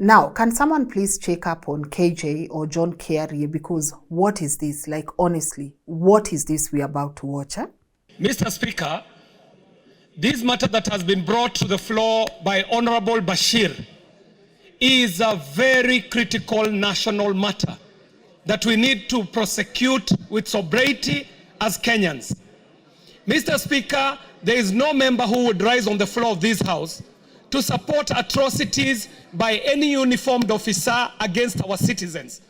Now, can someone please check up on KJ or John Kerry, because what is this? Like, honestly, what is this we're about to watch? Mr. Speaker, this matter that has been brought to the floor by Honorable Bashir is a very critical national matter that we need to prosecute with sobriety as Kenyans. Mr. Speaker, there is no member who would rise on the floor of this House to support atrocities by any uniformed officer against our citizens.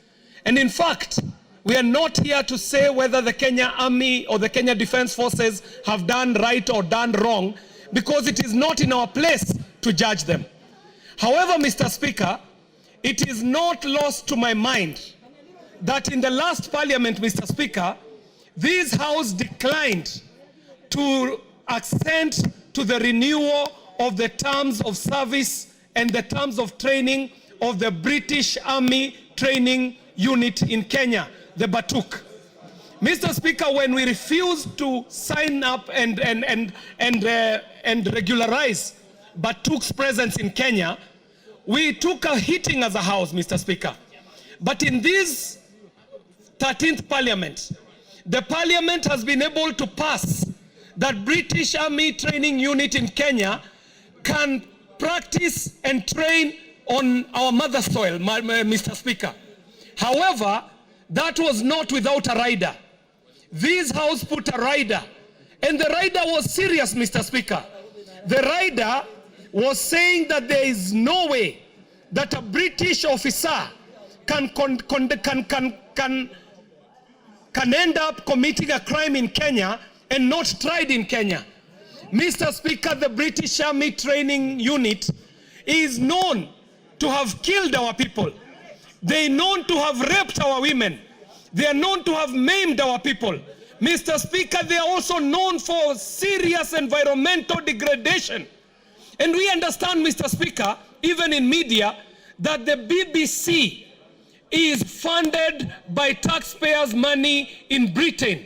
And in fact, we are not here to say whether the Kenya Army or the Kenya Defense Forces have done right or done wrong, because it is not in our place to judge them. However, Mr. Speaker, it is not lost to my mind that in the last parliament, Mr. Speaker, this House declined to assent to the renewal of the terms of service and the terms of training of the British Army Training Unit in Kenya, the Batuk. Mr. Speaker, when we refused to sign up and regularize Batuk's presence in Kenya, we took a hitting as a House, Mr. Speaker. But in this 13th Parliament, the Parliament has been able to pass that British Army Training Unit in Kenya can practice and train on our mother soil, Mr. Speaker. However, that was not without a rider. This House put a rider, and the rider was serious, Mr. Speaker. The rider was saying that there is no way that a British officer can end up committing a crime in Kenya and not tried in Kenya. Mr. Speaker, the British Army Training Unit is known to have killed our people. They are known to have raped our women. They are known to have maimed our people. Mr. Speaker, they are also known for serious environmental degradation. And we understand, Mr. Speaker, even in media, that the BBC is funded by taxpayers' money in Britain,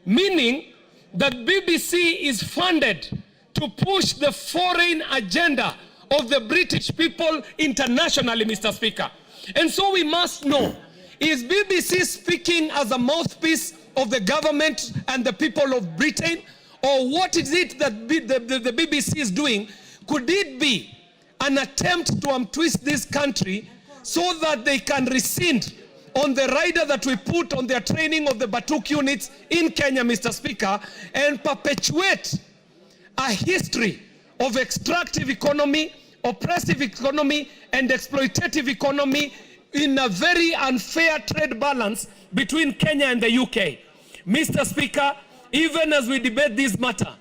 meaning that BBC is funded to push the foreign agenda of the British people internationally, Mr. Speaker. And so we must know, is BBC speaking as a mouthpiece of the government and the people of Britain? Or what is it that the BBC is doing? Could it be an attempt to untwist this country so that they can rescind on the rider that we put on their training of the Batuk units in Kenya, Mr. Speaker, and perpetuate a history of extractive economy, oppressive economy, and exploitative economy in a very unfair trade balance between Kenya and the UK. Mr. Speaker, even as we debate this matter,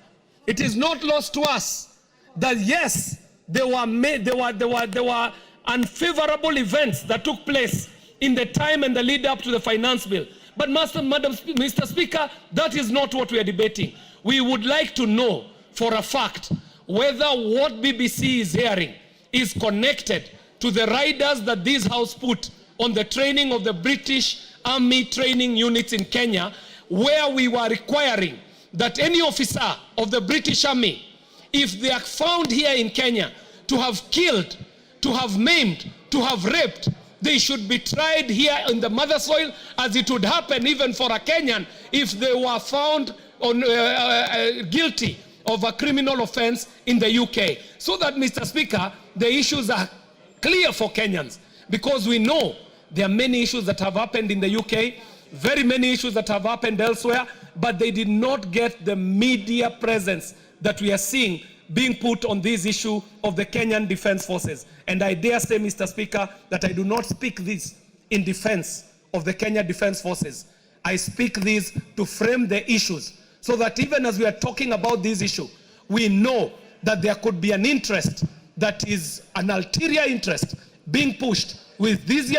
it is not lost to us that yes, there were unfavorable events that took place in the time and the lead up to the finance bill. But Mr. Speaker, that is not what we are debating. We would like to know for a fact whether what BBC is hearing is connected to the riders that this House put on the training of the British Army Training Units in Kenya, where we were requiring that any officer of the British Army, if they are found here in Kenya to have killed, to have maimed, to have raped, they should be tried here in the mother soil, as it would happen even for a Kenyan if they were found guilty of a criminal offense in the UK. So that, Mr. Speaker, the issues are clear for Kenyans, because we know there are many issues that have happened in the UK, very many issues that have happened elsewhere, but they did not get the media presence that we are seeing being put on this issue of the Kenyan Defense Forces. And I dare say, Mr. Speaker, that I do not speak this in defense of the Kenya Defense Forces. I speak this to frame the issues, so that even as we are talking about this issue, we know that there could be an interest that is an ulterior interest being pushed with these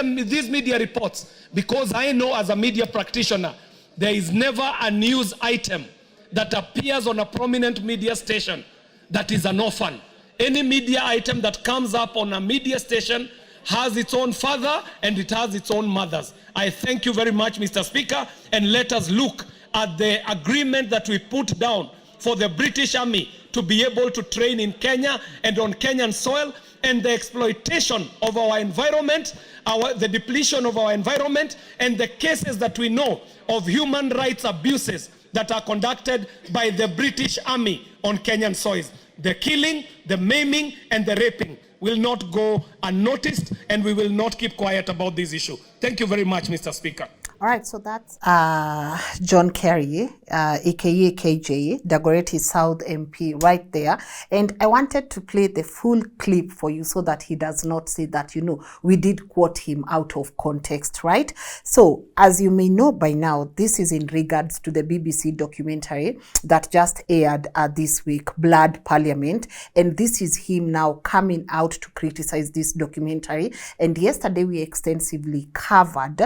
media reports, because I know as a media practitioner, there is never a news item that appears on a prominent media station that is an orphan. Any media item that comes up on a media station has its own father and it has its own mothers. I thank you very much, Mr. Speaker, and let us look at the agreement that we put down for the British Army to be able to train in Kenya and on Kenyan soil, and the exploitation of our environment, the depletion of our environment, and the cases that we know of human rights abuses that are conducted by the British Army on Kenyan soils. The killing, the maiming, and the raping will not go unnoticed, and we will not keep quiet about this issue. Thank you very much, Mr. Speaker. All right, so that's John Kerry, aka KJ, Dagoretti South MP, right there. And I wanted to play the full clip for you so that he does not say that, you know, we did quote him out of context, right? So, as you may know by now, this is in regards to the BBC documentary that just aired this week, Blood Parliament. And this is him now coming out to criticize this documentary. And yesterday we extensively covered,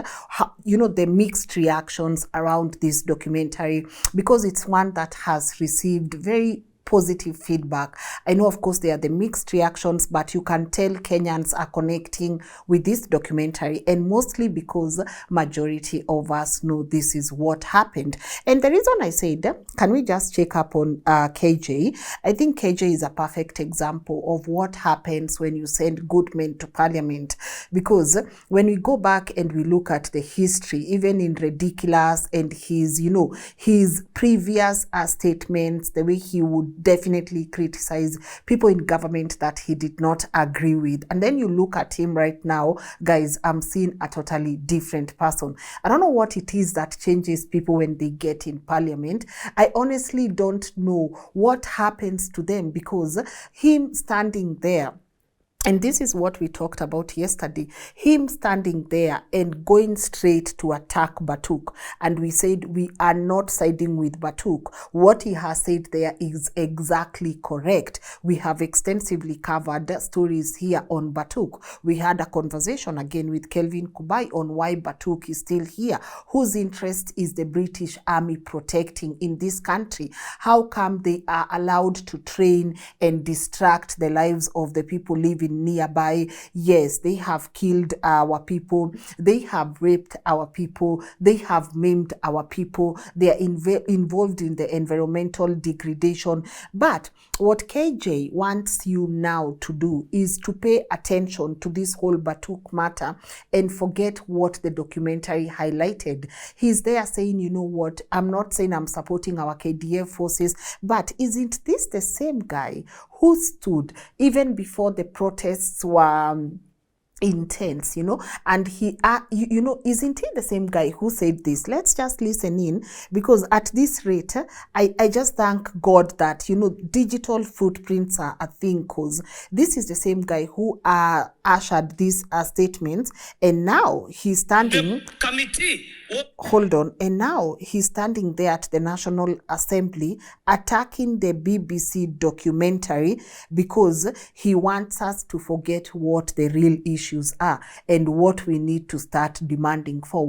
you know, the mixed reactions around this documentary, because it's one that has received very positive feedback. I know, of course, there are the mixed reactions, but you can tell Kenyans are connecting with this documentary, and mostly because majority of us know this is what happened. And the reason I said, can we just check up on KJ? I think KJ is a perfect example of what happens when you send good men to parliament, because when we go back and we look at the history, even in Ridiculous and his, you know, his previous statements, the way he would definitely criticize people in government that he did not agree with. And then you look at him right now, guys, I'm seeing a totally different person. I don't know what it is that changes people when they get in parliament. I honestly don't know what happens to them, because him standing there, and this is what we talked about yesterday, him standing there and going straight to attack Batuk. And we said we are not siding with Batuk. What he has said there is exactly correct. We have extensively covered stories here on Batuk. We had a conversation again with Kelvin Kubai on why Batuk is still here. Whose interest is the British Army protecting in this country? How come they are allowed to train and distract the lives of the people living nearby? Yes, they have killed our people, they have raped our people, they have maimed our people, they are involved in the environmental degradation. But what KJ wants you now to do is to pay attention to this whole Batuk matter and forget what the documentary highlighted. He's there saying, you know what, I'm not saying I'm supporting our KDF forces, but isn't this the same guy who stood even before the protests were intense, you know, and he you know, isn't he the same guy who said this? Let's just listen in, because at this rate I just thank God that, you know, digital footprints are a thing, because this is the same guy who ushered these statements, and now he's standing The committee. hold on, and now he's standing there at the National Assembly attacking the BBC documentary because he wants us to forget what the real issues are and what we need to start demanding for,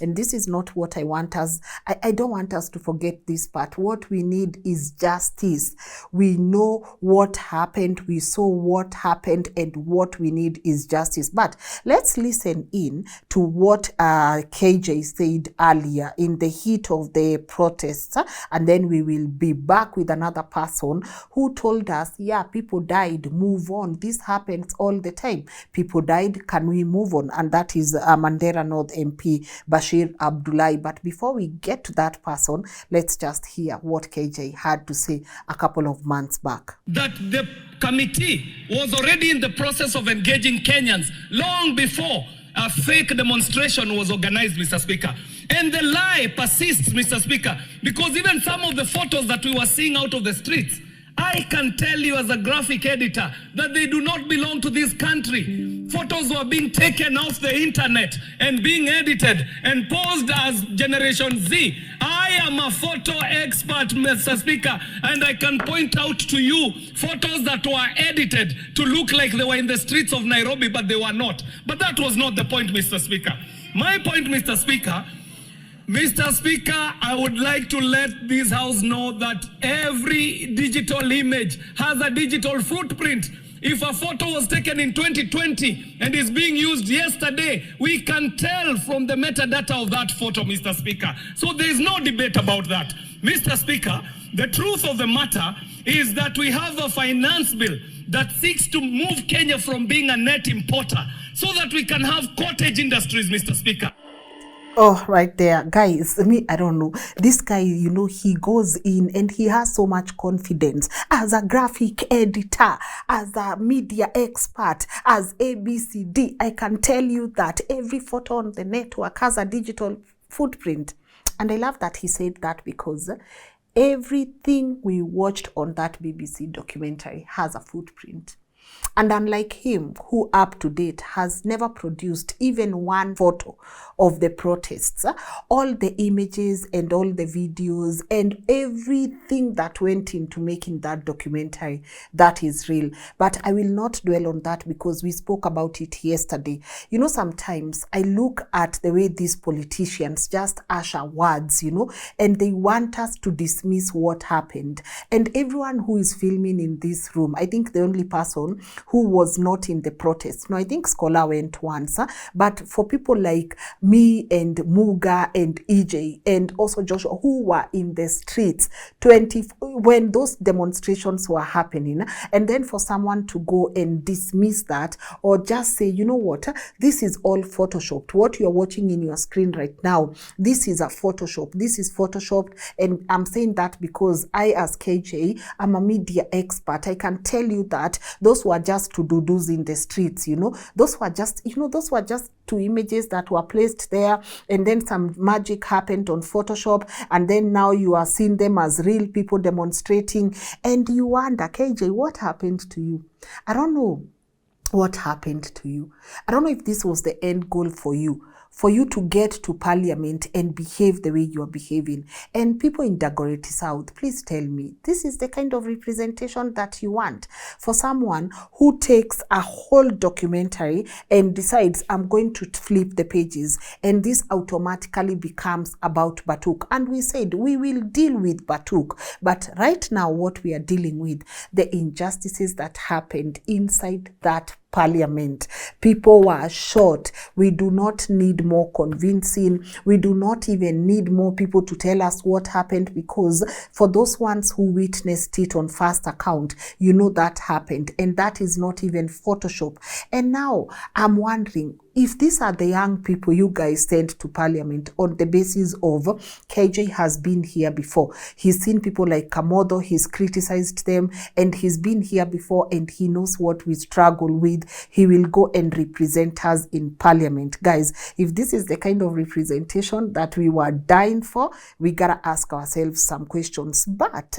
And this is not what I want us. I don't want us to forget this part. What we need is justice. We know what happened, we saw what happened, and what we need is justice. But let's listen in to what KJ said earlier in the heat of the protests, and then we will be back with another person who told us, yeah, people died, move on. This happens all the time. People died, can we move on? And that is Mandera North MP Bashir Abdullahi. But before we get to that person, let's just hear what KJ had to say a couple of months back. That the committee was already in the process of engaging Kenyans long before a fake demonstration was organized, Mr. Speaker. And the lie persists, Mr. Speaker, because even some of the photos that we were seeing out of the streets, I can tell you as a graphic editor that they do not belong to this country. Photos were being taken off the internet and being edited and posed as Generation Z. I am a photo expert, Mr. Speaker, and I can point out to you photos that were edited to look like they were in the streets of Nairobi, but they were not. But that was not the point, Mr. Speaker. My point, Mr. Speaker, I would like to let this House know that every digital image has a digital footprint. If a photo was taken in 2020 and is being used yesterday, we can tell from the metadata of that photo, Mr. Speaker. So there is no debate about that. Mr. Speaker, the truth of the matter is that we have a finance bill that seeks to move Kenya from being a net importer so that we can have cottage industries, Mr. Speaker. Oh, right there. Guys, I don't know. This guy, you know, he goes in and he has so much confidence as a graphic editor, as a media expert, as ABCD. I can tell you that every photo on the network has a digital footprint. And I love that he said that because everything we watched on that BBC documentary has a footprint. And unlike him, who up to date has never produced even one photo of the protests, all the images and all the videos and everything that went into making that documentary, that is real. But I will not dwell on that because we spoke about it yesterday. You know, sometimes I look at the way these politicians just usher words, you know, and they want us to dismiss what happened. And everyone who is filming in this room, I think the only person who was not in the protest. No, I think Scholar went once, but for people like me and Muga and EJ and also Joshua who were in the streets when those demonstrations were happening, and then for someone to go and dismiss that or just say, you know what, this is all photoshopped. What you're watching in your screen right now, this is a Photoshop. This is photoshopped. And I'm saying that because I, as KJ, I'm a media expert. I can tell you that those were just to do-dos in the streets, you know. Those were just two images that were placed there, and then some magic happened on Photoshop, and then now you are seeing them as real people demonstrating, and you wonder, KJ, what happened to you? I don't know what happened to you. I don't know if this was the end goal for you to get to parliament and behave the way you are behaving. And people in Dagoretti South, please tell me, this is the kind of representation that you want for someone who takes a whole documentary and decides, I'm going to flip the pages, and this automatically becomes about Batuk. And we said we will deal with Batuk, but right now what we are dealing with, the injustices that happened inside that parliament. People were shot. We do not need more convincing. We do not even need more people to tell us what happened, because for those ones who witnessed it on first account, you know that happened, and that is not even Photoshop. And now I'm wondering, if these are the young people you guys sent to parliament on the basis of KJ has been here before. He's seen people like Kamodo, he's criticized them, and he's been here before, and he knows what we struggle with. He will go and represent us in parliament. Guys, if this is the kind of representation that we were dying for, we gotta ask ourselves some questions. But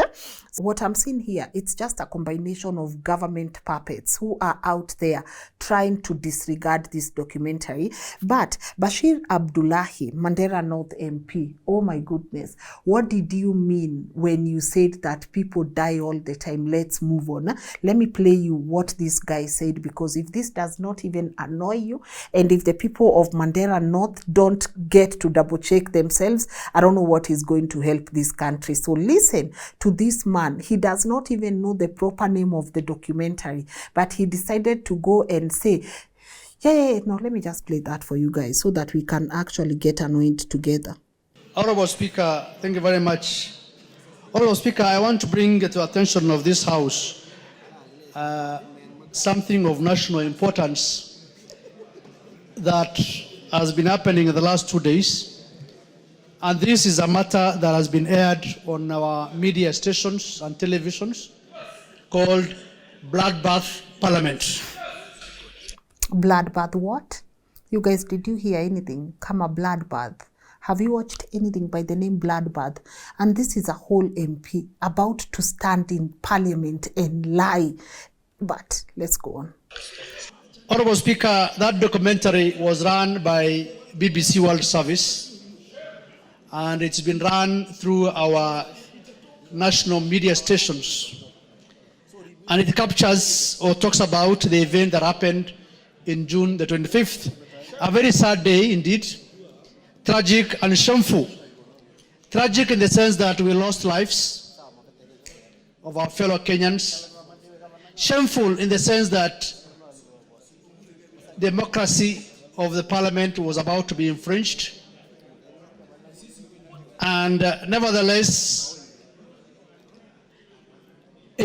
what I'm seeing here, it's just a combination of government puppets who are out there trying to disregard this documentary. But Bashir Abdullahi, Mandera North MP, oh my goodness, what did you mean when you said that people die all the time? Let's move on. Let me play you what this guy said, because if this does not even annoy you, and if the people of Mandera North don't get to double check themselves, I don't know what is going to help this country. So listen to this man. He does not even know the proper name of the documentary, but he decided to go and say, no, let me just play that for you guys so that we can actually get annoyed together. Honorable Speaker, thank you very much. Honorable Speaker, I want to bring to the attention of this House something of national importance that has been happening in the last 2 days. And this is a matter that has been aired on our media stations and televisions called Bloodbath Parliament. Bloodbath what? You guys, did you hear anything? Come a bloodbath. Have you watched anything by the name Bloodbath? And this is a whole MP about to stand in parliament and lie. But let's go on. Honorable Speaker, that documentary was run by BBC World Service, and it's been run through our national media stations. And it captures or talks about the event that happened in June the 25th. A very sad day indeed, tragic and shameful. Tragic in the sense that we lost lives of our fellow Kenyans. Shameful in the sense that democracy of the parliament was about to be infringed. And nevertheless,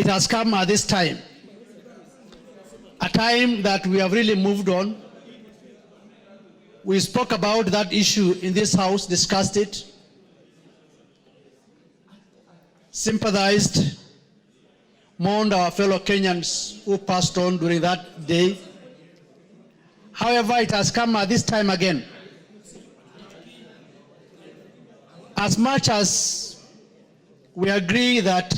has come at this time, a time that we have really moved on. We spoke about that issue in this house, discussed it, sympathized, mourned our fellow Kenyans who passed on during that day. However, it has come at this time again. As much as we agree that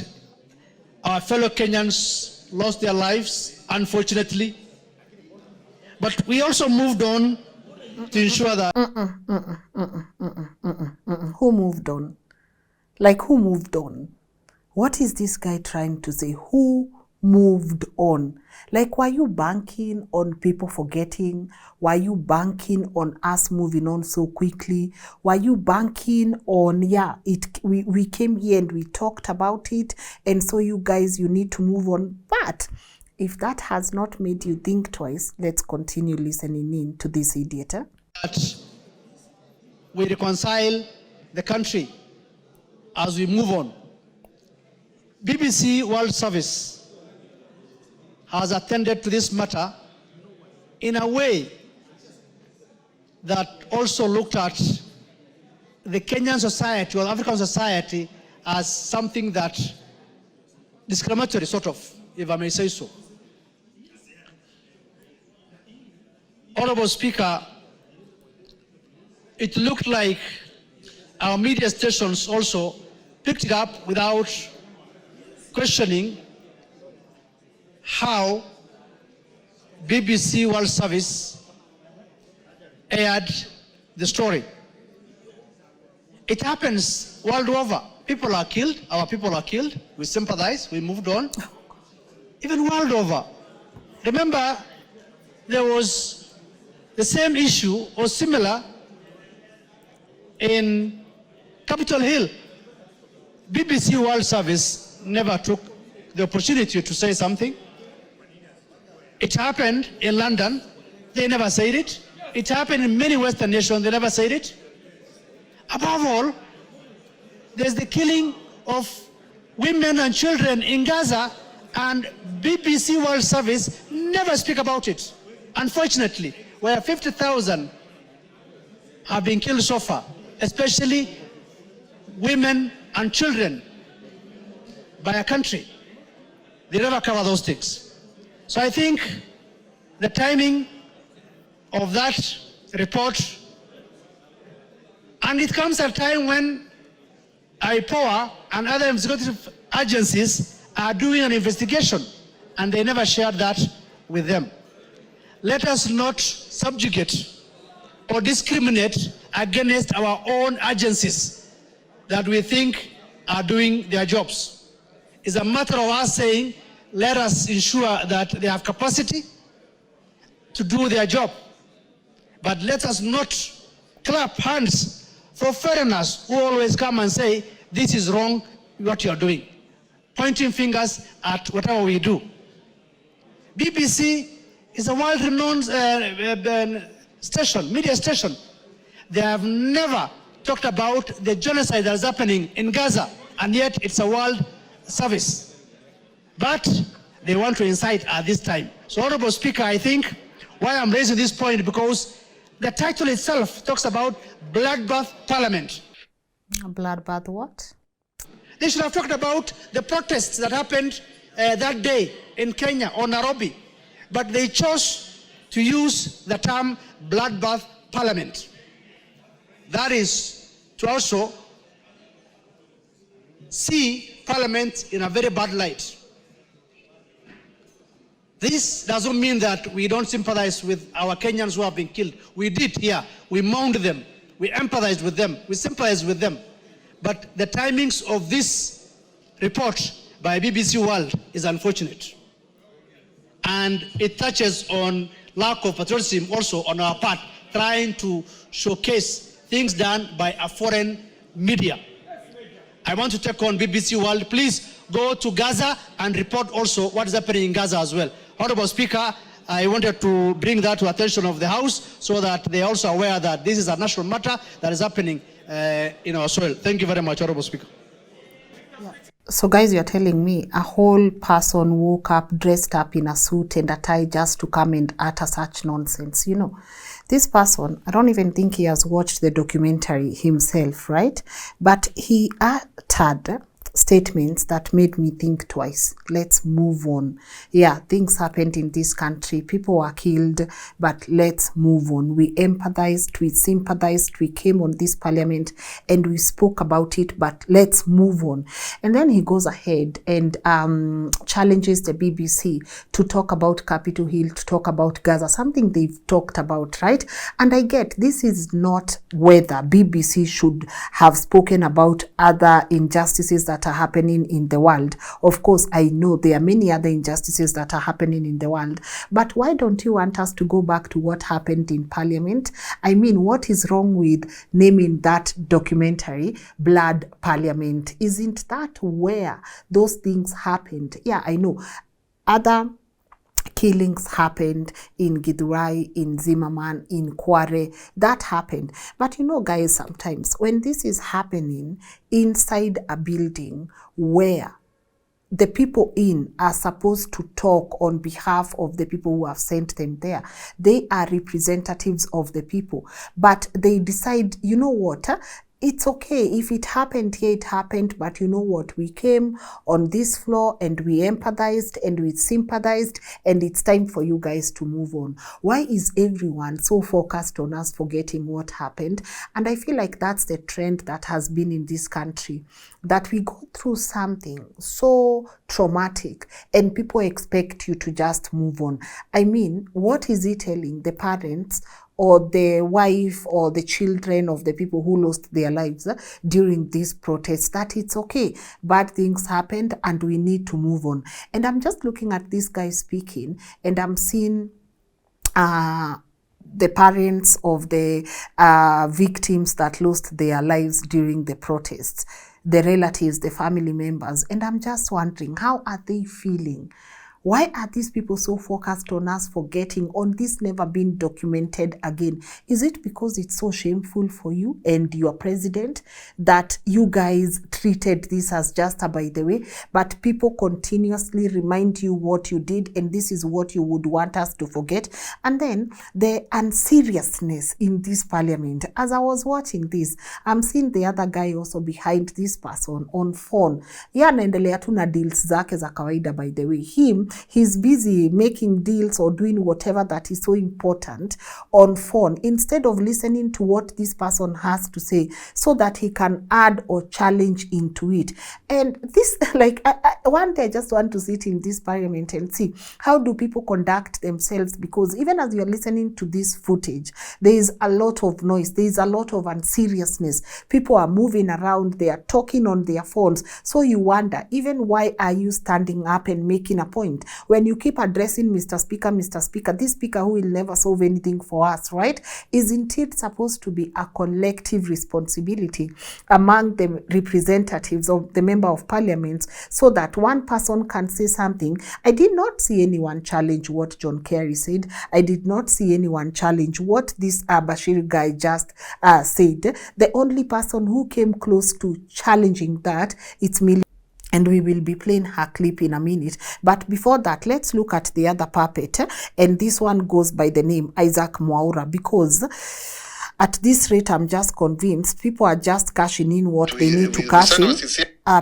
our fellow Kenyans lost their lives, unfortunately, but we also moved on to ensure that... Who moved on? Like, who moved on? What is this guy trying to say? Who moved on? Like, were you banking on people forgetting? Were you banking on us moving on so quickly? Were you banking on, we came here and we talked about it, and so you guys, you need to move on? But if that has not made you think twice, let's continue listening in to this idiot. That we reconcile the country as we move on. BBC World Service has attended to this matter in a way that also looked at the Kenyan society or African society as something that discriminatory, sort of, if I may say so. Honorable Speaker, it looked like our media stations also picked it up without questioning how BBC World Service aired the story. It happens world over. People are killed, our people are killed, we sympathize, we moved on. Even world over. Remember, there was the same issue or similar in Capitol Hill. BBC World Service never took the opportunity to say something. It happened in London, they never said it. It happened in many Western nations, they never said it. Above all, there's the killing of women and children in Gaza, and BBC World Service never speak about it. Unfortunately, where 50,000 have been killed so far, especially women and children by a country. They never cover those things. So I think the timing of that report, and it comes at a time when IPOA and other executive agencies are doing an investigation, and they never shared that with them. Let us not subjugate or discriminate against our own agencies that we think are doing their jobs. It's a matter of us saying, let us ensure that they have capacity to do their job. But let us not clap hands for foreigners who always come and say, this is wrong, what you're doing. Pointing fingers at whatever we do. BBC is a world-renowned station, media station. They have never talked about the genocide that is happening in Gaza, and yet it's a world service. But they want to incite at this time. So, Honorable Speaker, I think why I'm raising this point, because the title itself talks about bloodbath parliament. Bloodbath what? They should have talked about the protests that happened that day in Kenya or Nairobi, but they chose to use the term bloodbath parliament. That is to also see parliament in a very bad light. This doesn't mean that we don't sympathize with our Kenyans who have been killed. We did here. We mourned them. We empathized with them. We sympathized with them. But the timings of this report by BBC World is unfortunate. And it touches on lack of patriotism also on our part, trying to showcase things done by a foreign media. I want to take on BBC World. Please go to Gaza and report also what is happening in Gaza as well. Honorable Speaker, I wanted to bring that to attention of the House so that they are also aware that this is a national matter that is happening in our soil. Thank you very much, Honorable Speaker. Yeah. So guys, you're telling me a whole person woke up dressed up in a suit and a tie just to come and utter such nonsense? You know, this person, I don't even think he has watched the documentary himself, right? But he uttered statements that made me think twice. Let's move on. Yeah, things happened in this country. People were killed, but let's move on. We empathized, we sympathized, we came on this parliament and we spoke about it, but let's move on. And then he goes ahead and challenges the BBC to talk about Capitol Hill, to talk about Gaza, something they've talked about, right? And I get this is not whether BBC should have spoken about other injustices that are happening in the world. Of course, I know there are many other injustices that are happening in the world, but why don't you want us to go back to what happened in Parliament? I mean, what is wrong with naming that documentary Blood Parliament? Isn't that where those things happened? Yeah, I know other killings happened in Githurai, in Zimmerman, in Kware. That happened. But you know, guys, sometimes when this is happening inside a building where the people in are supposed to talk on behalf of the people who have sent them there. They are representatives of the people. But they decide, you know what? It's okay if it happened here, it happened, but you know what? We came on this floor and we empathized and we sympathized, and it's time for you guys to move on. Why is everyone so focused on us forgetting what happened? And I feel like that's the trend that has been in this country, that we go through something so traumatic and people expect you to just move on. I mean, what is he telling the parents or the wife or the children of the people who lost their lives during these protests, that it's okay, bad things happened and we need to move on? And I'm just looking at this guy speaking and I'm seeing the parents of the victims that lost their lives during the protests, the relatives, the family members, and I'm just wondering, how are they feeling? Why are these people so focused on us forgetting, on this never been documented again? Is it because it's so shameful for you and your president that you guys treated this as just a by the way, but people continuously remind you what you did and this is what you would want us to forget? And then the unseriousness in this parliament. As I was watching this, I'm seeing the other guy also behind this person on phone. Yeah, anaendelea tu na deals zake za kawaida by the way. He's busy making deals or doing whatever that is so important on phone instead of listening to what this person has to say so that he can add or challenge into it. And this, like, one day I just want to sit in this parliament and see how do people conduct themselves, because even as you're listening to this footage, there is a lot of noise, there is a lot of unseriousness. People are moving around, they are talking on their phones. So you wonder, even why are you standing up and making a point? When you keep addressing Mr. Speaker, this speaker who will never solve anything for us, right? Isn't it supposed to be a collective responsibility among the representatives of the member of parliament so that one person can say something? I did not see anyone challenge what John Kerry said. I did not see anyone challenge what this Bashir guy just said. The only person who came close to challenging that, it's Millie. And we will be playing her clip in a minute. But before that, let's look at the other puppet. And this one goes by the name Isaac Mwaura, because at this rate, I'm just convinced people are just cashing in what they need to cash in.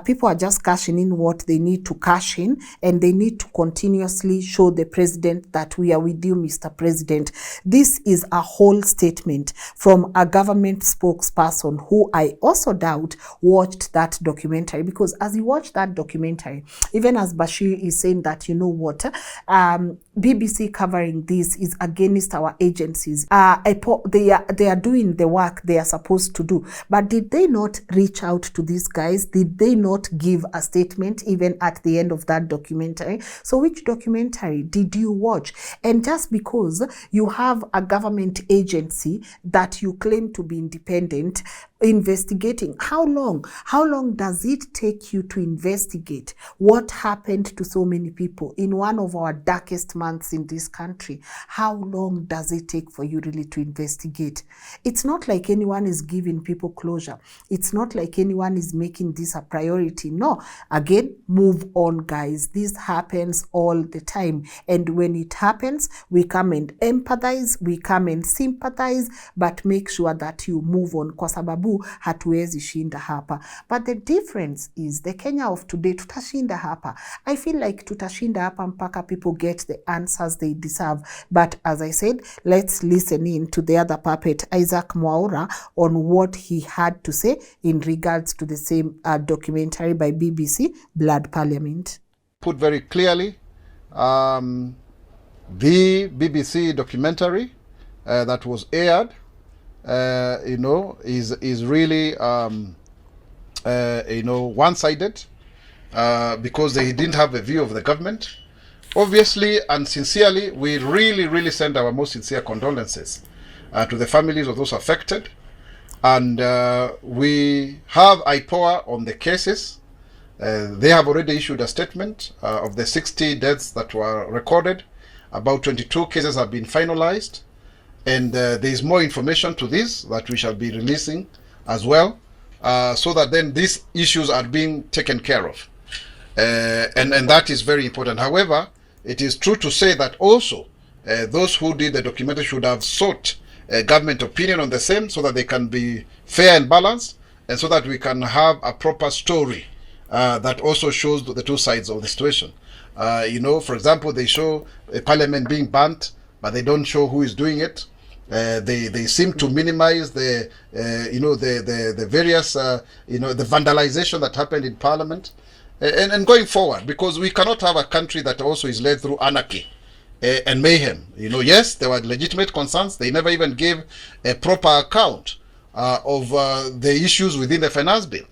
People are just cashing in what they need to cash in, and they need to continuously show the president that we are with you, Mr. President. This is a whole statement from a government spokesperson who I also doubt watched that documentary, because as you watch that documentary, even as Bashir is saying that, you know what, BBC covering this is against our agencies. They are doing the work they are supposed to do. But did they not reach out to these guys? Did they not give a statement even at the end of that documentary? So which documentary did you watch? And just because you have a government agency that you claim to be independent, investigating. How long does it take you to investigate what happened to so many people in one of our darkest months in this country? How long does it take for you really to investigate? It's not like anyone is giving people closure. It's not like anyone is making this a priority. No, again, move on, guys. This happens all the time, and when it happens, we come and empathize, we come and sympathize, but make sure that you move on, kwa sababu hatuwezi shinda hapa. But the difference is the Kenya of today, tutashinda hapa. I feel like tutashinda hapa mpaka people get the answers they deserve. But as I said, let's listen in to the other puppet, Isaac Mwaura, on what he had to say in regards to the same documentary by BBC, Blood Parliament. Put very clearly, the BBC documentary that was aired, is really, one-sided because they didn't have a view of the government. Obviously and sincerely, we really send our most sincere condolences to the families of those affected. And we have IPOA on the cases. They have already issued a statement of the 60 deaths that were recorded. About 22 cases have been finalized. And there is more information to this that we shall be releasing as well, so that then these issues are being taken care of. And that is very important. However, it is true to say that also those who did the documentary should have sought government opinion on the same, so that they can be fair and balanced, and so that we can have a proper story that also shows the two sides of the situation. For example, they show a parliament being burnt, but they don't show who is doing it. They seem to minimize the various the vandalization that happened in parliament, and going forward, because we cannot have a country that also is led through anarchy and mayhem. Yes, there were legitimate concerns. They never even gave a proper account of the issues within the finance bill,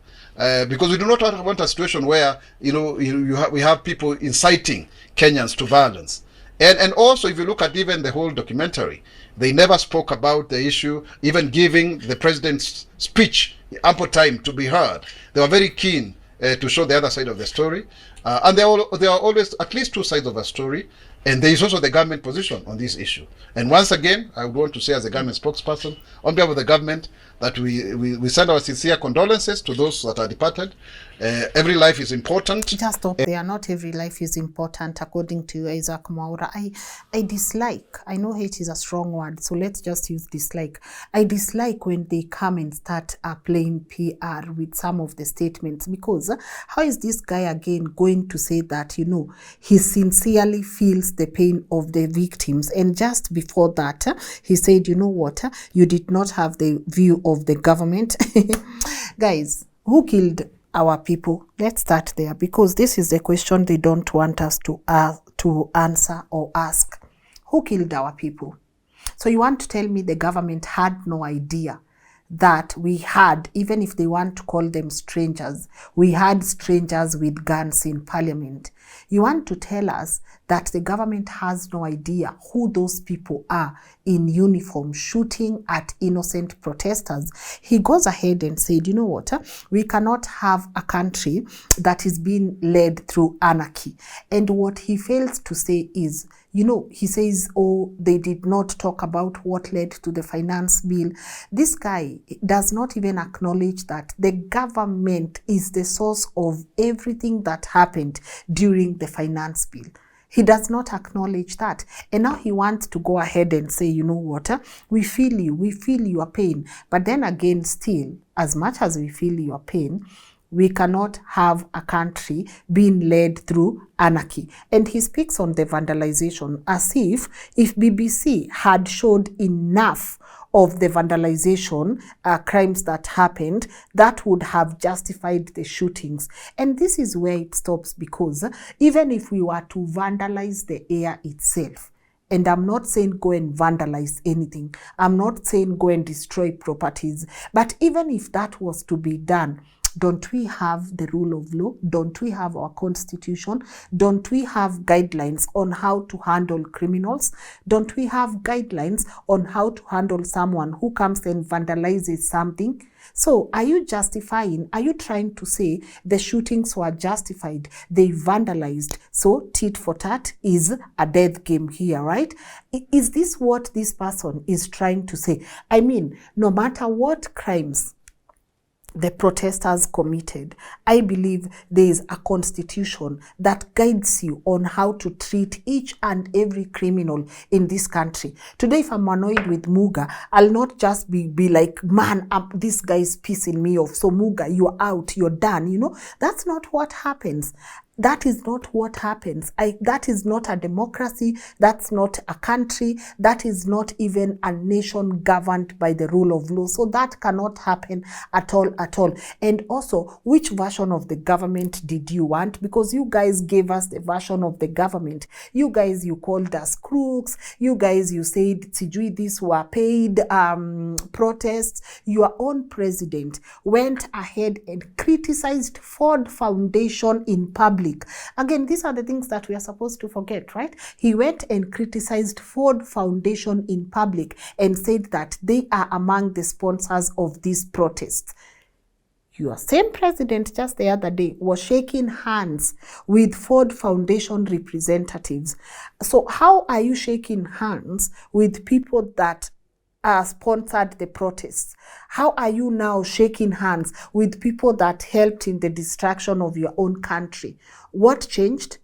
because we do not want a situation where we have people inciting Kenyans to violence. And also, if you look at even the whole documentary, they never spoke about the issue, even giving the president's speech ample time to be heard. They were very keen to show the other side of the story. And there are always at least two sides of a story. And there is also the government position on this issue. And once again, I would want to say, as a government spokesperson, on behalf of the government, that we send our sincere condolences to those that are departed. Every life is important. Just stop there. Not every life is important, according to Isaac Mwaura. I dislike, I know hate is a strong word, so let's just use dislike. I dislike when they come and start playing PR with some of the statements, because how is this guy again going to say that, he sincerely feels the pain of the victims? And just before that, he said, you did not have the view of the government. Guys, who killed our people? Let's start there, because this is the question they don't want us to answer or ask. Who killed our people? So you want to tell me the government had no idea that we had, even if they want to call them strangers, we had strangers with guns in parliament? You want to tell us that the government has no idea who those people are in uniform shooting at innocent protesters? He goes ahead and said, we cannot have a country that is being led through anarchy. And what he fails to say is, he says, they did not talk about what led to the finance bill. This guy does not even acknowledge that the government is the source of everything that happened during the finance bill. He does not acknowledge that. And now he wants to go ahead and say, we feel your pain. But then again, still, as much as we feel your pain, we cannot have a country being led through anarchy. And he speaks on the vandalization as if BBC had showed enough of the vandalization crimes that happened, that would have justified the shootings. And this is where it stops, because even if we were to vandalize the air itself, and I'm not saying go and vandalize anything, I'm not saying go and destroy properties, but even if that was to be done, don't we have the rule of law? Don't we have our constitution? Don't we have guidelines on how to handle criminals? Don't we have guidelines on how to handle someone who comes and vandalizes something? So are you justifying, are you trying to say the shootings were justified, they vandalized, so tit for tat is a death game here, right? Is this what this person is trying to say? I mean, no matter what crimes the protesters committed, I believe there is a constitution that guides you on how to treat each and every criminal in this country. Today, if I'm annoyed with Muga, I'll not just be like, man, this guy is pissing me off, so Muga, you're out, you're done, you know? That's not what happens. That is not what happens. That is not a democracy. That's not a country. That is not even a nation governed by the rule of law. So that cannot happen at all, at all. And also, which version of the government did you want? Because you guys gave us the version of the government. You guys, you called us crooks. You guys, you said, sijui, these were paid protests. Your own president went ahead and criticized Ford Foundation in public. Again, these are the things that we are supposed to forget, right? He went and criticized Ford Foundation in public and said that they are among the sponsors of these protests. Your same president just the other day was shaking hands with Ford Foundation representatives. So how are you shaking hands with people that sponsored the protests? How are you now shaking hands with people that helped in the destruction of your own country? What changed?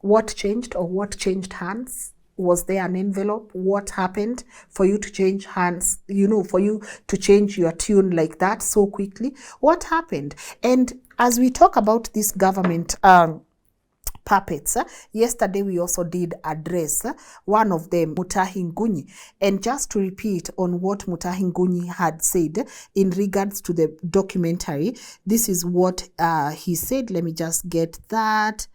What changed, or what changed hands? Was there an envelope? What happened for you to change hands? You know, for you to change your tune like that so quickly? What happened? And as we talk about this government puppets, yesterday we also did address one of them, Mutahi Ngunyi. And just to repeat on what Mutahi Ngunyi had said in regards to the documentary, this is what he said. Let me just get that.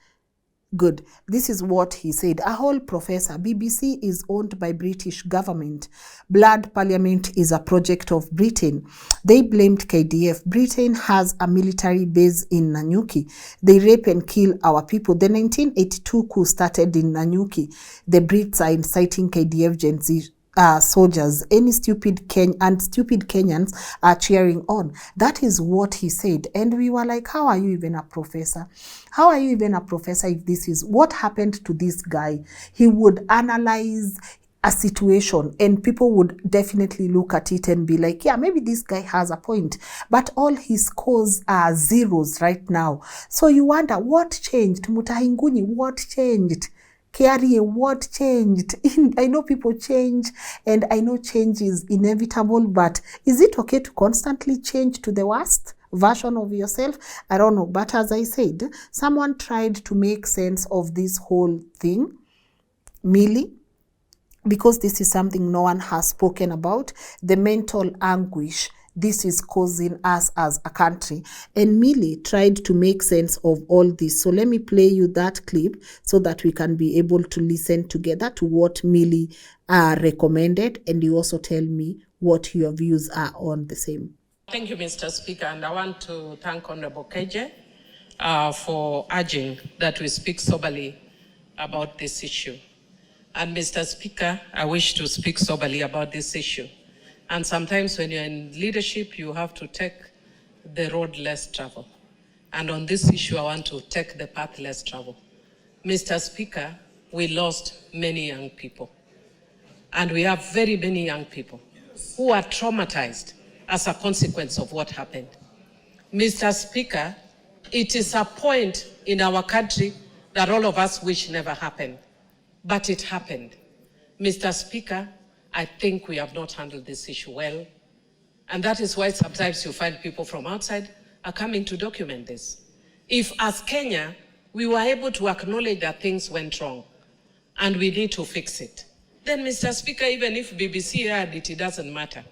Good. This is what he said. A whole professor. BBC is owned by British government. Blood Parliament is a project of Britain. They blamed KDF. Britain has a military base in Nanyuki. They rape and kill our people. The 1982 coup started in Nanyuki. The Brits are inciting KDF Gen Z soldiers. Any stupid Kenyans are cheering on. That is what he said. And we were like, how are you even a professor? How are you even a professor if this is what happened to this guy? He would analyze a situation and people would definitely look at it and be like, yeah, maybe this guy has a point. But all his scores are zeros right now. So you wonder, what changed? Mutahi Ngunyi, what changed? Kiarie, what changed? I know people change and I know change is inevitable, but is it okay to constantly change to the worst version of yourself? I don't know. But as I said, someone tried to make sense of this whole thing. Millie, because this is something no one has spoken about, the mental anguish this is causing us as a country. And Millie tried to make sense of all this. So let me play you that clip so that we can be able to listen together to what Millie recommended. And you also tell me what your views are on the same. Thank you, Mr. Speaker. And I want to thank Honorable KJ for urging that we speak soberly about this issue. And Mr. Speaker, I wish to speak soberly about this issue. And sometimes when you're in leadership, you have to take the road less traveled. And on this issue, I want to take the path less traveled. Mr. Speaker, we lost many young people. And we have very many young people who are traumatized as a consequence of what happened. Mr. Speaker, it is a point in our country that all of us wish never happened. But it happened. Mr. Speaker, I think we have not handled this issue well. And that is why sometimes you find people from outside are coming to document this. If as Kenya, we were able to acknowledge that things went wrong and we need to fix it, then Mr. Speaker, even if BBC heard it, it doesn't matter.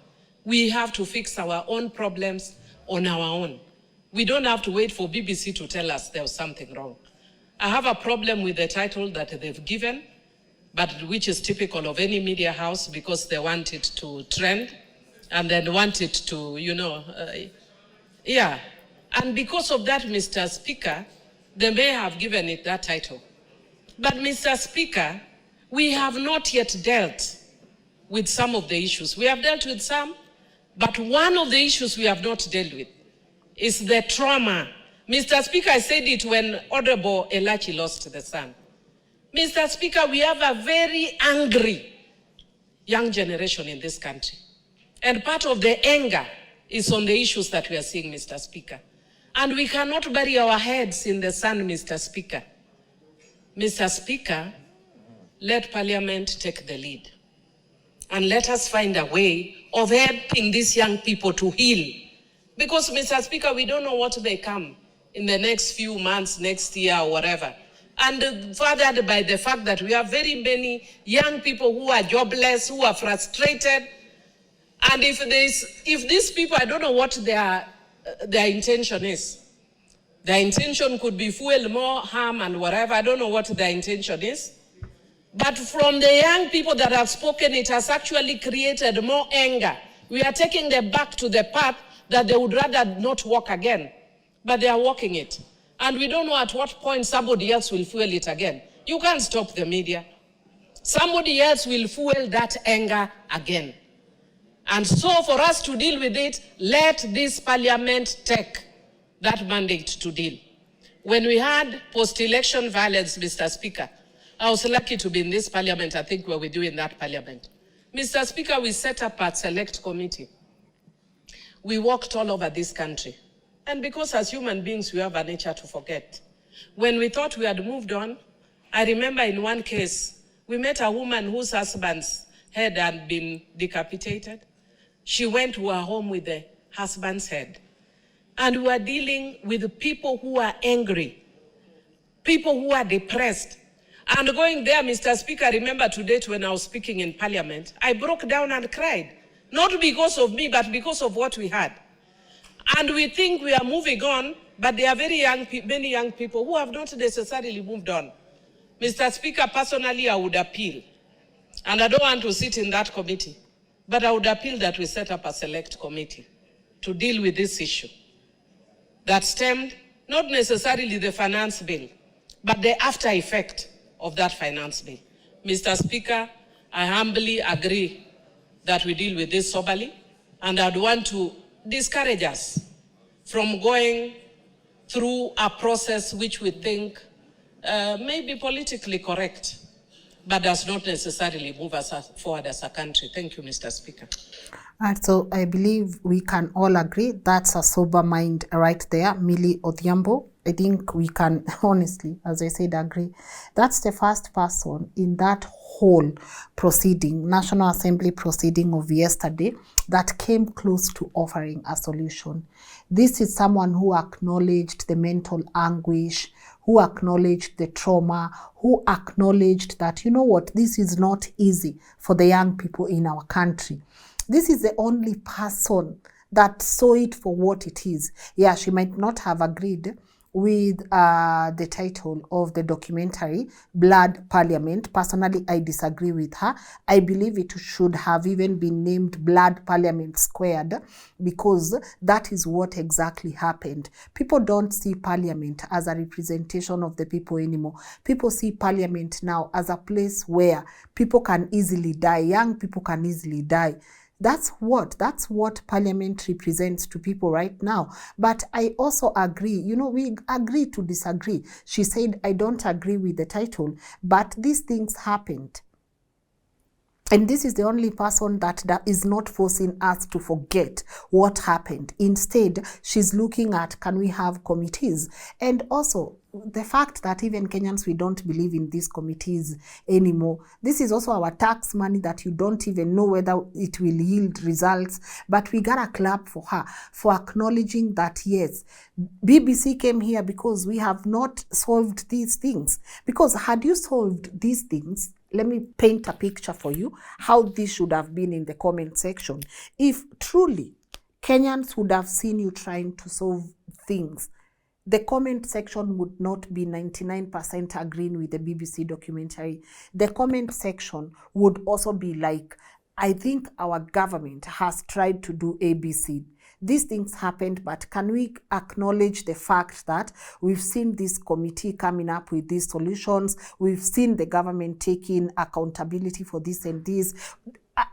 We have to fix our own problems on our own. We don't have to wait for BBC to tell us there was something wrong. I have a problem with the title that they've given, but which is typical of any media house because they want it to trend and then want it to, yeah. And because of that, Mr. Speaker, they may have given it that title. But Mr. Speaker, we have not yet dealt with some of the issues. We have dealt with some, But one of the issues we have not dealt with is the trauma. Mr. Speaker, I said it when Honorable Elachi lost the son. Mr. Speaker, we have a very angry young generation in this country. And part of the anger is on the issues that we are seeing, Mr. Speaker. And we cannot bury our heads in the sand, Mr. Speaker. Mr. Speaker, let Parliament take the lead. And let us find a way of helping these young people to heal. Because, Mr. Speaker, we don't know what may come in the next few months, next year, or whatever. And furthered by the fact that we have very many young people who are jobless, who are frustrated. And if these people, I don't know what their intention is. Their intention could be fuel more harm and whatever. I don't know what their intention is. But from the young people that have spoken, it has actually created more anger. We are taking them back to the path that they would rather not walk again. But they are walking it. And we don't know at what point somebody else will fuel it again. You can't stop the media. Somebody else will fuel that anger again. And so for us to deal with it, let this Parliament take that mandate to deal. When we had post-election violence, Mr. Speaker, I was lucky to be in this Parliament, I think where we do in that Parliament. Mr. Speaker, we set up a select committee. We walked all over this country. And because as human beings, we have a nature to forget. When we thought we had moved on, I remember in one case, we met a woman whose husband's head had been decapitated. She went to her home with the husband's head. And we are dealing with people who are angry, people who are depressed. And going there, Mr. Speaker, I remember to date when I was speaking in Parliament, I broke down and cried. Not because of me, but because of what we had. And we think we are moving on, but there are many young people who have not necessarily moved on. Mr. Speaker, personally, I would appeal, and I don't want to sit in that committee, but I would appeal that we set up a select committee to deal with this issue that stemmed not necessarily the finance bill, but the after effect of that finance bill. Mr. Speaker, I humbly agree that we deal with this soberly, and I'd want to discourage us from going through a process which we think may be politically correct, but does not necessarily move us forward as a country. Thank you, Mr. Speaker. And so I believe we can all agree that's a sober mind right there. Millie Odhiambo, I think we can honestly, as I said, agree. That's the first person in that whole proceeding, National Assembly proceeding of yesterday, that came close to offering a solution. This is someone who acknowledged the mental anguish, who acknowledged the trauma, who acknowledged that, you know what, this is not easy for the young people in our country. This is the only person that saw it for what it is. Yeah, she might not have agreed with the title of the documentary, Blood Parliament. Personally, I disagree with her. I believe it should have even been named Blood Parliament Squared, because that is what exactly happened. People don't see Parliament as a representation of the people anymore. People see Parliament now as a place where people can easily die, young people can easily die. That's what Parliament represents to people right now. But I also agree, you know, we agree to disagree. She said, I don't agree with the title, but these things happened. And this is the only person that is not forcing us to forget what happened. Instead, she's looking at, can we have committees? And also, the fact that even Kenyans, we don't believe in these committees anymore. This is also our tax money that you don't even know whether it will yield results. But we got a clap for her for acknowledging that, yes, BBC came here because we have not solved these things. Because had you solved these things, let me paint a picture for you how this should have been in the comment section. If truly Kenyans would have seen you trying to solve things, the comment section would not be 99% agreeing with the BBC documentary. The comment section would also be like, I think our government has tried to do ABC. These things happened, but can we acknowledge the fact that we've seen this committee coming up with these solutions? We've seen the government taking accountability for this and this.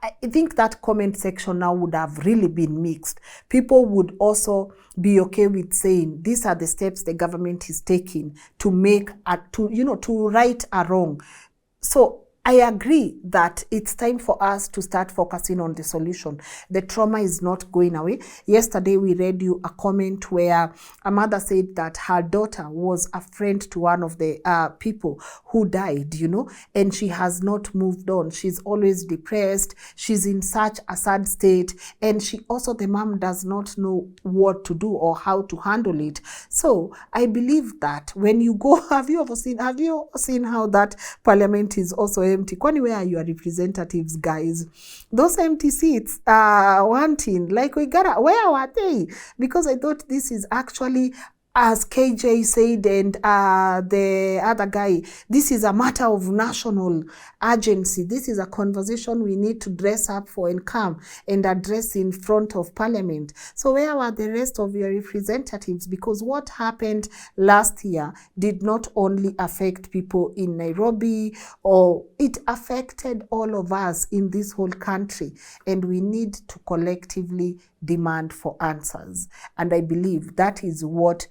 I think that comment section now would have really been mixed. People would also be okay with saying these are the steps the government is taking to make to right a wrong. So I agree that it's time for us to start focusing on the solution. The trauma is not going away. Yesterday, we read you a comment where a mother said that her daughter was a friend to one of the people who died, and she has not moved on. She's always depressed. She's in such a sad state. And the mom does not know what to do or how to handle it. So I believe that when you go, have you seen how that parliament is also empty? Kwani where are your representatives, guys? Those empty seats are wanting. Like, where were they? Because I thought this is actually, as KJ said and the other guy, this is a matter of national urgency. This is a conversation we need to dress up for and come and address in front of Parliament. So where were the rest of your representatives? Because what happened last year did not only affect people in Nairobi, or it affected all of us in this whole country. And we need to collectively demand for answers. And I believe that is what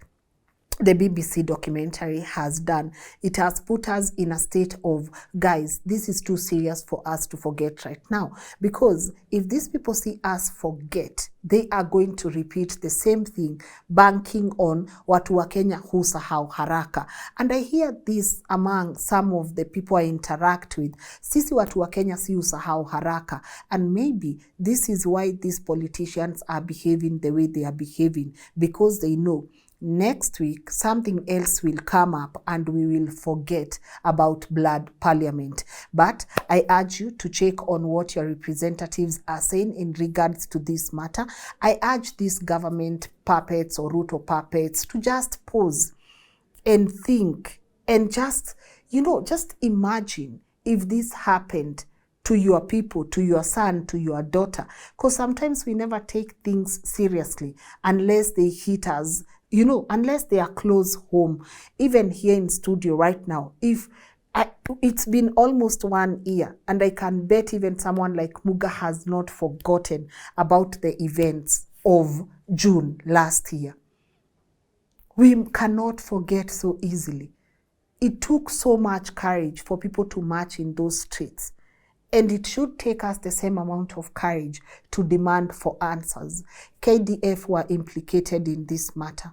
the BBC documentary has done. It has put us in a state of, guys, this is too serious for us to forget right now. Because if these people see us forget, they are going to repeat the same thing, banking on watu wa Kenya husahau haraka. And I hear this among some of the people I interact with. Sisi watu wa Kenya si husahau haraka. And maybe this is why these politicians are behaving the way they are behaving, because they know next week, something else will come up and we will forget about blood parliament. But I urge you to check on what your representatives are saying in regards to this matter. I urge these government puppets or Ruto puppets to just pause and think and just imagine if this happened to your people, to your son, to your daughter. Because sometimes we never take things seriously unless they hit us, unless they are close home. Even here in studio right now, it's been almost 1 year, and I can bet even someone like Muga has not forgotten about the events of June last year. We cannot forget so easily. It took so much courage for people to march in those streets. And it should take us the same amount of courage to demand for answers. KDF were implicated in this matter.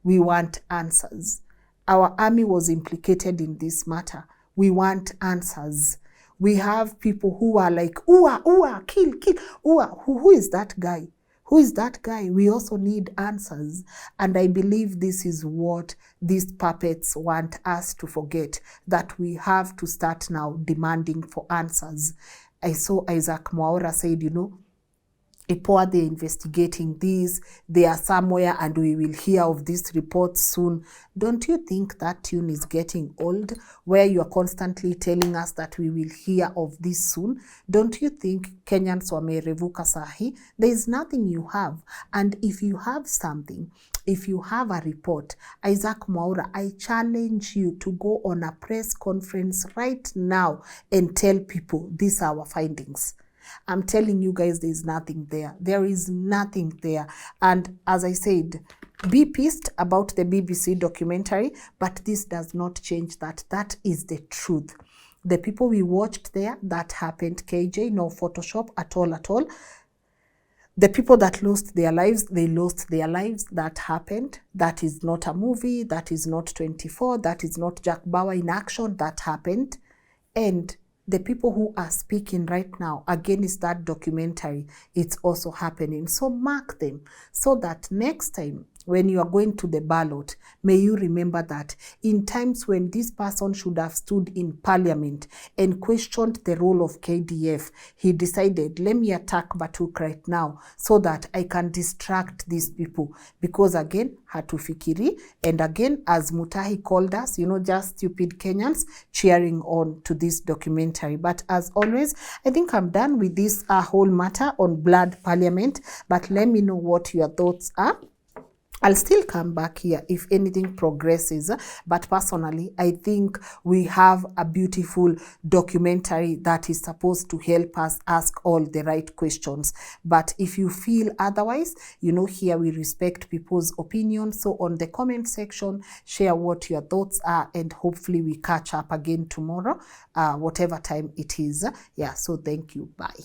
We want answers. Our army was implicated in this matter. We want answers. We have people who are like, kill, who is that guy? Who is that guy? We also need answers. And I believe this is what these puppets want us to forget, that we have to start now demanding for answers. I saw Isaac Mwaura said, IPOA, they're investigating this, they are somewhere and we will hear of this report soon. Don't you think that tune is getting old, where you are constantly telling us that we will hear of this soon? Don't you think Kenyans wamerevuka sahi? There is nothing you have. And if you have something, if you have a report, Isaac Mwaura, I challenge you to go on a press conference right now and tell people these are our findings. I'm telling you guys, there is nothing there. There is nothing there. And as I said, be pissed about the BBC documentary, but this does not change that. That is the truth. The people we watched there, that happened, KJ, no Photoshop at all. The people that lost their lives, they lost their lives. That happened. That is not a movie. That is not 24. That is not Jack Bauer in action. That happened. And the people who are speaking right now against that documentary, it's also happening. So mark them, so that next time when you are going to the ballot, may you remember that in times when this person should have stood in parliament and questioned the role of KDF, he decided, let me attack Batuk right now so that I can distract these people. Because again, hatufikiri, and again, as Mutahi called us, just stupid Kenyans cheering on to this documentary. But as always, I think I'm done with this whole matter on blood parliament, but let me know what your thoughts are. I'll still come back here if anything progresses, but personally, I think we have a beautiful documentary that is supposed to help us ask all the right questions. But if you feel otherwise, you know, here we respect people's opinions. So on the comment section, share what your thoughts are, and hopefully we catch up again tomorrow, whatever time it is. Yeah, so thank you. Bye.